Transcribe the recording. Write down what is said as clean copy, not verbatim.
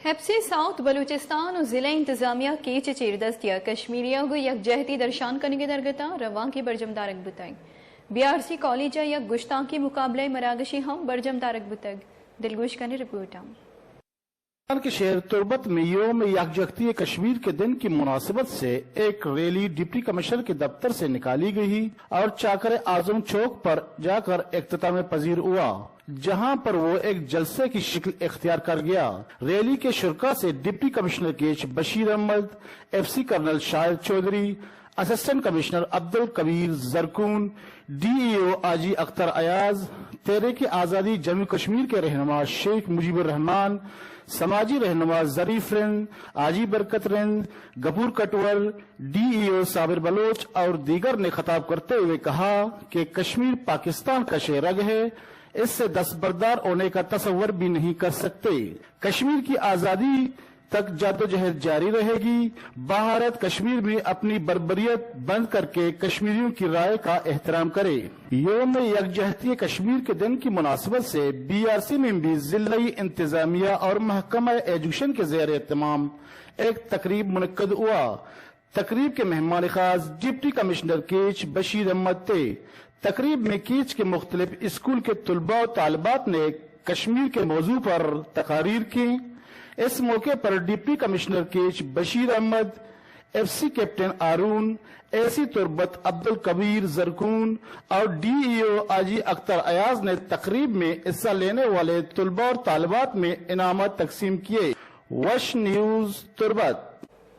हेप्सी south Balochistan और जिला इंतजामिया की चीरदस्तिया कश्मीरियों को यकजहती दर्शान करने के दरगता रवां की बरजम दारक बुतग BRC कॉलेज या गुश्ताखी मुकाबले मरागशी हम बरजम दारक बुतग दिलगोश का रिपोर्ट हम के शहर तुर्बत में यौम यकजहती कश्मीर के दिन की मुनासिबत से एक रैली डिप्टी कमिश्नर के दफ्तर से निकाली गई और चाकर आजम चौक पर जाकर इख्तिताम पजीर हुआ, जहां पर वो एक जलसे की शक्ल इख्तियार कर गया। रैली के शुरका से deputy commissioner Kech Bashir Ahmed, FC colonel Shahid Chaudhry, assistant commissioner Abdul Kabir Zarkoon, DEO Aji Akhtar Ayaz, तहरीक आजादी जम्मू कश्मीर के रहनुमा शेख मुजीबुर रहमान, समाजी रहनुमा जरीफ रिंद, आजी बरकत रिंद, गफूर कटवल, DEO साबिर बलोच और दीगर ने खिताब करते हुए कहा कि कश्मीर पाकिस्तान का शेरग है, इससे दस्तबरदार होने का तस्वर भी नहीं कर सकते। कश्मीर की आजादी तक जद्दोजहद जारी रहेगी। भारत कश्मीर में अपनी बर्बरियत बंद करके कश्मीरियों की राय का एहतराम करे। यौम यकजहती कश्मीर के दिन की मुनासिबत से BRC में भी जिला इंतजामिया और महकमा एजुकेशन के ज़ेर एहतमाम एक तकरीब मुनक्कद हुआ। तकरीब के मेहमान खास डिप्टी कमिश्नर केच बशीर अहमद थे। तकरीब में केच के मुख्तलिफ स्कूल के तुलबा और तालिबात ने कश्मीर के मौजू पर तकारीर की। इस मौके पर deputy commissioner Kech Bashir Ahmed, FC captain Aroon, AC Turbat Abdul Kabir Zarkoon और DEO आजी अख्तर अयाज ने तकरीब में हिस्सा लेने वाले तुलबा और तालिबात में इनामात तकसीम किए। वश न्यूज तुर्बत।